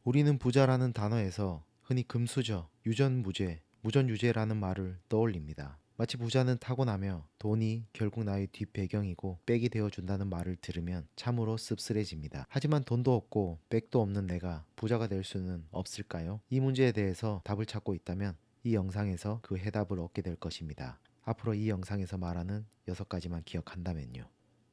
우리는 부자라는 단어에서 흔히 금수저, 유전무죄, 무전유죄라는 말을 떠올립니다. 마치 부자는 타고나며 돈이 결국 나의 뒷배경이고 백이 되어준다는 말을 들으면 참으로 씁쓸해집니다. 하지만 돈도 없고 백도 없는 내가 부자가 될 수는 없을까요? 이 문제에 대해서 답을 찾고 있다면 이 영상에서 그 해답을 얻게 될 것입니다. 앞으로 이 영상에서 말하는 6가지만 기억한다면요.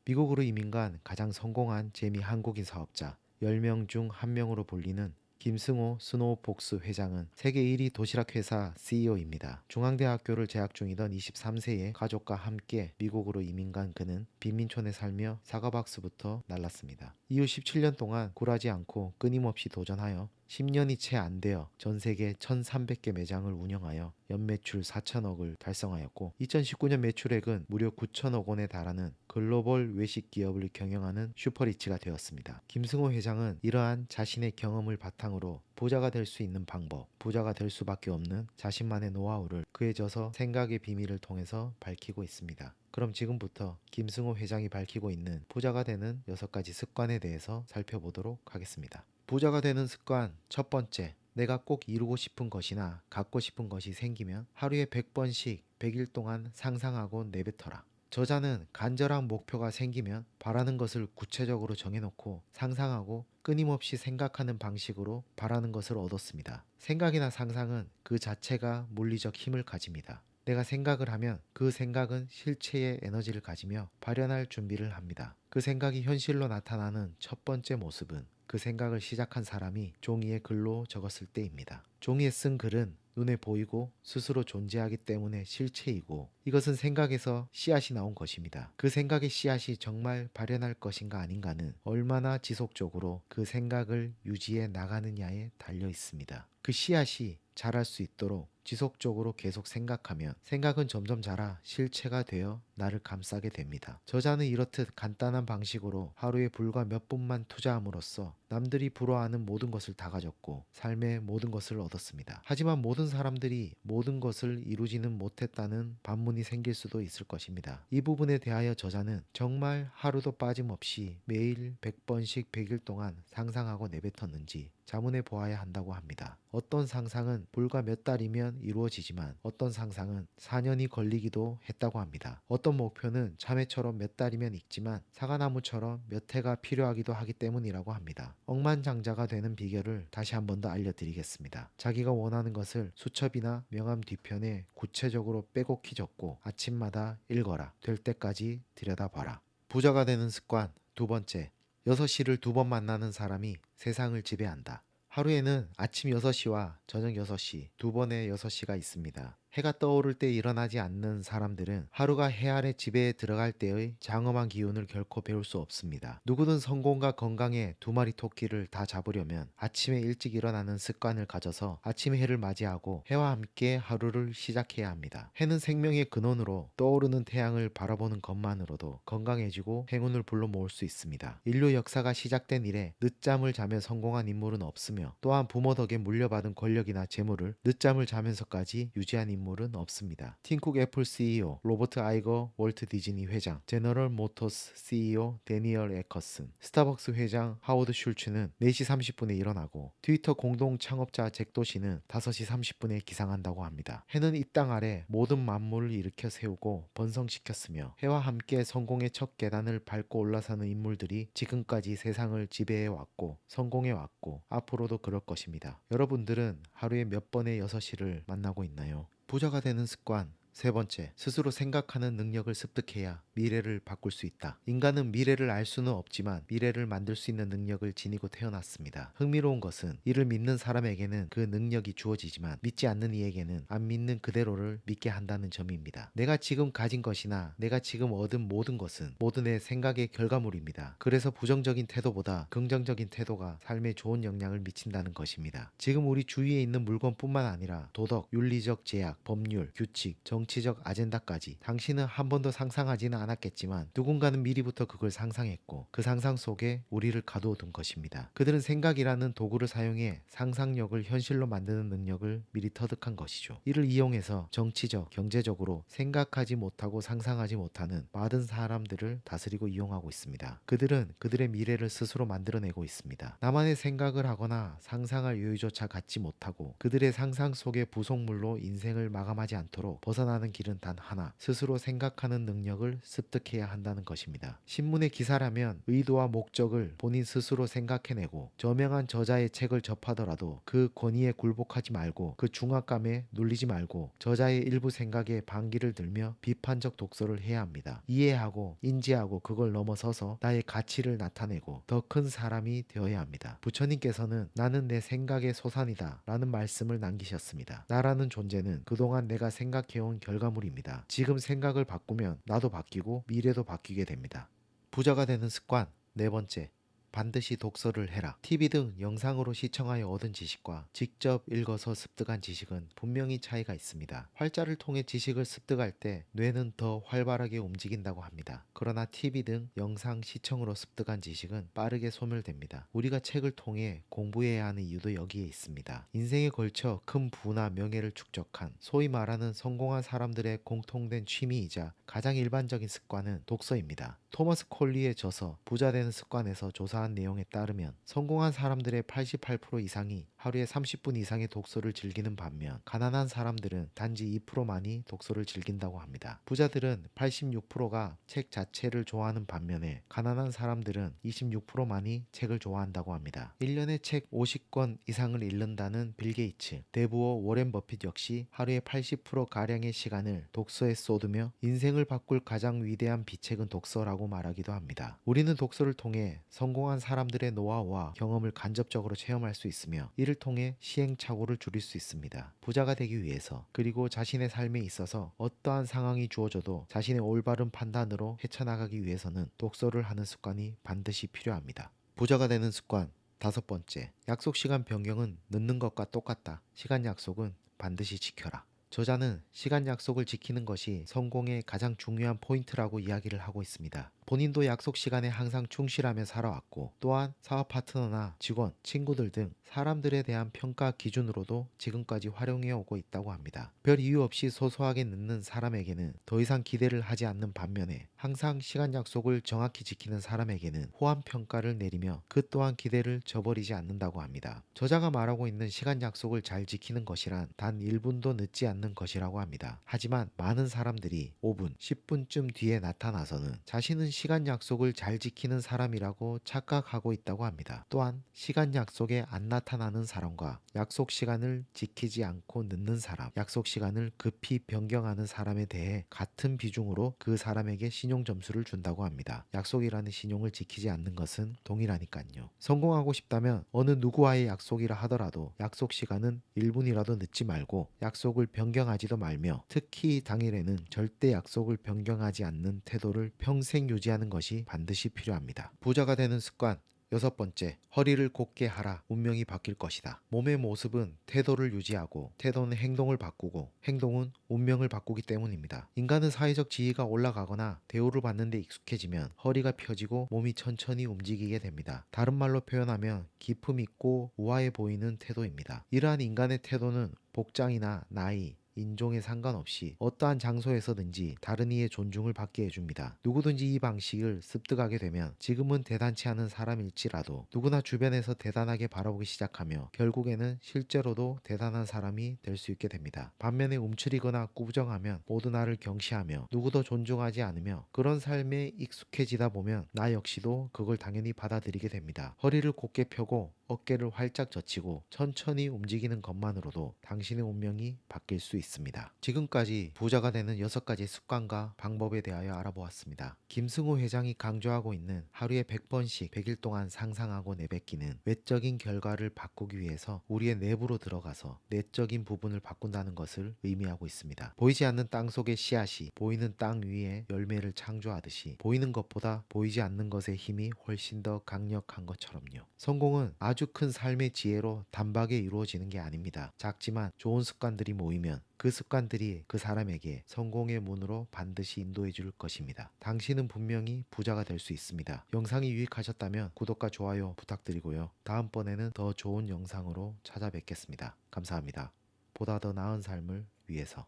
미국으로 이민 간 가장 성공한 재미 한국인 사업자 10명 중 1명으로 불리는 김승호 스노우폭스 회장은 세계 1위 도시락 회사 CEO입니다. 중앙대학교를 재학 중이던 23세의 가족과 함께 미국으로 이민 간 그는 빈민촌에 살며 사과박스부터 날랐습니다. 이후 17년 동안 굴하지 않고 끊임없이 도전하여 10년이 채 안 되어 전 세계 1300개 매장을 운영하여 연매출 4천억을 달성하였고 2019년 매출액은 무려 9천억 원에 달하는 글로벌 외식 기업을 경영하는 슈퍼리치가 되었습니다. 김승호 회장은 이러한 자신의 경험을 바탕으로 부자가 될 수 있는 방법, 부자가 될 수밖에 없는 자신만의 노하우를 그에 져서 생각의 비밀을 통해서 밝히고 있습니다. 그럼 지금부터 김승호 회장이 밝히고 있는 부자가 되는 6가지 습관에 대해서 살펴보도록 하겠습니다. 부자가 되는 습관 첫 번째, 내가 꼭 이루고 싶은 것이나 갖고 싶은 것이 생기면 하루에 100번씩 100일 동안 상상하고 내뱉어라. 저자는 간절한 목표가 생기면 바라는 것을 구체적으로 정해놓고 상상하고 끊임없이 생각하는 방식으로 바라는 것을 얻었습니다. 생각이나 상상은 그 자체가 물리적 힘을 가집니다. 내가 생각을 하면 그 생각은 실체의 에너지를 가지며 발현할 준비를 합니다. 그 생각이 현실로 나타나는 첫 번째 모습은 그 생각을 시작한 사람이 종이에 글로 적었을 때입니다. 종이에 쓴 글은 눈에 보이고 스스로 존재하기 때문에 실체이고 이것은 생각에서 씨앗이 나온 것입니다. 그 생각의 씨앗이 정말 발현할 것인가 아닌가는 얼마나 지속적으로 그 생각을 유지해 나가느냐에 달려 있습니다. 그 씨앗이 자랄 수 있도록 지속적으로 계속 생각하면 생각은 점점 자라 실체가 되어 나를 감싸게 됩니다. 저자는 이렇듯 간단한 방식으로 하루에 불과 몇 분만 투자함으로써 남들이 부러워하는 모든 것을 다 가졌고 삶의 모든 것을 얻었습니다. 하지만 모든 사람들이 모든 것을 이루지는 못했다는 반문이 생길 수도 있을 것입니다. 이 부분에 대하여 저자는 정말 하루도 빠짐없이 매일 100번씩 100일 동안 상상하고 내뱉었는지 자문해 보아야 한다고 합니다. 어떤 상상은 불과 몇 달이면 이루어지지만 어떤 상상은 4년이 걸리기도 했다고 합니다. 어떤 목표는 참외처럼 몇 달이면 익지만 사과나무처럼 몇 해가 필요하기도 하기 때문이라고 합니다. 억만장자가 되는 비결을 다시 한 번 더 알려드리겠습니다. 자기가 원하는 것을 수첩이나 명함 뒤편에 구체적으로 빼곡히 적고 아침마다 읽어라. 될 때까지 들여다봐라. 부자가 되는 습관 두 번째, 6시를 2번 만나는 사람이 세상을 지배한다. 하루에는 아침 6시와 저녁 6시, 2번의 6시가 있습니다. 해가 떠오를 때 일어나지 않는 사람들은 하루가 해 아래 지배에 들어갈 때의 장엄한 기운을 결코 배울 수 없습니다. 누구든 성공과 건강에 2마리 토끼를 다 잡으려면 아침에 일찍 일어나는 습관을 가져서 아침의 해를 맞이하고 해와 함께 하루를 시작해야 합니다. 해는 생명의 근원으로 떠오르는 태양을 바라보는 것만으로도 건강해지고 행운을 불러 모을 수 있습니다. 인류 역사가 시작된 이래 늦잠을 자며 성공한 인물은 없으며 또한 부모 덕에 물려받은 권력이나 재물을 늦잠을 자면서까지 유지한 인물은 없습니다. 팀쿡 애플 CEO 로버트 아이거, 월트 디즈니 회장, 제너럴 모터스 CEO 데니얼 에커슨, 스타벅스 회장 하워드 슐츠는 4시 30분에 일어나고 트위터 공동 창업자 잭 도시는 5시 30분에 기상한다고 합니다. 해는 이 땅 아래 모든 만물을 일으켜 세우고 번성시켰으며 해와 함께 성공의 첫 계단을 밟고 올라서는 인물들이 지금까지 세상을 지배해 왔고 성공해 왔고 앞으로도 그럴 것입니다. 여러분들은 하루에 몇 번의 6시를 만나고 있나요? 부자가 되는 습관 세 번째, 스스로 생각하는 능력을 습득해야 미래를 바꿀 수 있다. 인간은 미래를 알 수는 없지만 미래를 만들 수 있는 능력을 지니고 태어났습니다. 흥미로운 것은 이를 믿는 사람에게는 그 능력이 주어지지만 믿지 않는 이에게는 안 믿는 그대로를 믿게 한다는 점입니다. 내가 지금 가진 것이나 내가 지금 얻은 모든 것은 모두 내 생각의 결과물입니다. 그래서 부정적인 태도보다 긍정적인 태도가 삶에 좋은 영향을 미친다는 것입니다. 지금 우리 주위에 있는 물건뿐만 아니라 도덕, 윤리적 제약, 법률, 규칙, 정치적 아젠다까지 당신은 한 번도 상상하지는 않았겠지만 누군가는 미리부터 그걸 상상했고 그 상상 속에 우리를 가두어둔 것입니다. 그들은 생각이라는 도구를 사용해 상상력을 현실로 만드는 능력을 미리 터득한 것이죠. 이를 이용해서 정치적, 경제적으로 생각하지 못하고 상상하지 못하는 많은 사람들을 다스리고 이용하고 있습니다. 그들은 그들의 미래를 스스로 만들어내고 있습니다. 나만의 생각을 하거나 상상할 여유조차 갖지 못하고 그들의 상상 속의 부속물로 인생을 마감하지 않도록 벗어나는 길은 단 하나, 스스로 생각하는 능력을 습득해야 한다는 것입니다. 신문의 기사라면 의도와 목적을 본인 스스로 생각해내고 저명한 저자의 책을 접하더라도 그 권위에 굴복하지 말고 그 중압감에 눌리지 말고 저자의 일부 생각에 반기를 들며 비판적 독서를 해야 합니다. 이해하고 인지하고 그걸 넘어서서 나의 가치를 나타내고 더 큰 사람이 되어야 합니다. 부처님께서는 나는 내 생각의 소산이다 라는 말씀을 남기셨습니다. 나라는 존재는 그동안 내가 생각해온 결과물입니다. 지금 생각을 바꾸면 나도 바뀌고 미래도 바뀌게 됩니다. 부자가 되는 습관 네 번째, 반드시 독서를 해라. TV 등 영상으로 시청하여 얻은 지식과 직접 읽어서 습득한 지식은 분명히 차이가 있습니다. 활자를 통해 지식을 습득할 때 뇌는 더 활발하게 움직인다고 합니다. 그러나 TV 등 영상 시청으로 습득한 지식은 빠르게 소멸됩니다. 우리가 책을 통해 공부해야 하는 이유도 여기에 있습니다. 인생에 걸쳐 큰 부나 명예를 축적한 소위 말하는 성공한 사람들의 공통된 취미이자 가장 일반적인 습관은 독서입니다. 토머스 콜리의 저서 부자 되는 습관에서 조사한 내용에 따르면 성공한 사람들의 88% 이상이 하루에 30분 이상의 독서를 즐기는 반면 가난한 사람들은 단지 2%만이 독서를 즐긴다고 합니다. 부자들은 86%가 책 자체를 좋아하는 반면에 가난한 사람들은 26%만이 책을 좋아한다고 합니다. 1년에 책 50권 이상을 읽는다는 빌 게이츠, 대부호 워렌 버핏 역시 하루에 80%가량의 시간을 독서에 쏟으며 인생을 바꿀 가장 위대한 비책은 독서라고 말하기도 합니다. 우리는 독서를 통해 성공한 사람들의 노하우와 경험을 간접적으로 체험할 수 있으며 이를 통해 시행착오를 줄일 수 있습니다. 부자가 되기 위해서 그리고 자신의 삶에 있어서 어떠한 상황이 주어져도 자신의 올바른 판단으로 헤쳐나가기 위해서는 독서를 하는 습관이 반드시 필요합니다. 부자가 되는 습관 다섯 번째, 약속 시간 변경은 늦는 것과 똑같다. 시간 약속은 반드시 지켜라. 저자는 시간 약속을 지키는 것이 성공의 가장 중요한 포인트라고 이야기를 하고 있습니다. 본인도 약속 시간에 항상 충실하며 살아왔고 또한 사업 파트너나 직원, 친구들 등 사람들에 대한 평가 기준으로도 지금까지 활용해 오고 있다고 합니다. 별 이유 없이 소소하게 늦는 사람에게는 더 이상 기대를 하지 않는 반면에 항상 시간 약속을 정확히 지키는 사람에게는 호환 평가를 내리며 그 또한 기대를 저버리지 않는다고 합니다. 저자가 말하고 있는 시간 약속을 잘 지키는 것이란 단 1분도 늦지 않는 것이라고 합니다. 하지만 많은 사람들이 5분, 10분쯤 뒤에 나타나서는 자신은 시간 약속을 잘 지키는 사람이라고 착각하고 있다고 합니다. 또한 시간 약속에 안 나타나는 사람과 약속 시간을 지키지 않고 늦는 사람, 약속 시간을 급히 변경하는 사람에 대해 같은 비중으로 그 사람에게 신용 점수를 준다고 합니다. 약속이라는 신용을 지키지 않는 것은 동일하니까요. 성공하고 싶다면 어느 누구와의 약속이라 하더라도 약속 시간은 1분이라도 늦지 말고 약속을 변경하지도 말며 특히 당일에는 절대 약속을 변경하지 않는 태도를 평생 유지하는 것이 반드시 필요합니다. 부자가 되는 습관 여섯 번째, 허리를 곧게 하라. 운명이 바뀔 것이다. 몸의 모습은 태도를 유지하고 태도는 행동을 바꾸고 행동은 운명을 바꾸기 때문입니다. 인간은 사회적 지위가 올라가거나 대우를 받는 데 익숙해지면 허리가 펴지고 몸이 천천히 움직이게 됩니다. 다른 말로 표현하면 기품 있고 우아해 보이는 태도입니다. 이러한 인간의 태도는 복장이나 나이, 인종에 상관없이 어떠한 장소에서든지 다른 이의 존중을 받게 해줍니다. 누구든지 이 방식을 습득하게 되면 지금은 대단치 않은 사람일지라도 누구나 주변에서 대단하게 바라보기 시작하며 결국에는 실제로도 대단한 사람이 될 수 있게 됩니다. 반면에 움츠리거나 꾸부정하면 모두 나를 경시하며 누구도 존중하지 않으며 그런 삶에 익숙해지다 보면 나 역시도 그걸 당연히 받아들이게 됩니다. 허리를 곧게 펴고 어깨를 활짝 젖히고 천천히 움직이는 것만으로도 당신의 운명이 바뀔 수 있습니다. 지금까지 부자가 되는 6가지 습관과 방법에 대하여 알아보았습니다. 김승호 회장이 강조하고 있는 하루에 100번씩 100일 동안 상상하고 내뱉기는 외적인 결과를 바꾸기 위해서 우리의 내부로 들어가서 내적인 부분을 바꾼다는 것을 의미하고 있습니다. 보이지 않는 땅 속의 씨앗이 보이는 땅 위에 열매를 창조하듯이 보이는 것보다 보이지 않는 것의 힘이 훨씬 더 강력한 것처럼요. 성공은 아주 아주 큰 삶의 지혜로 단박에 이루어지는 게 아닙니다. 작지만 좋은 습관들이 모이면 그 습관들이 그 사람에게 성공의 문으로 반드시 인도해 줄 것입니다. 당신은 분명히 부자가 될 수 있습니다. 영상이 유익하셨다면 구독과 좋아요 부탁드리고요. 다음번에는 더 좋은 영상으로 찾아뵙겠습니다. 감사합니다. 보다 더 나은 삶을 위해서.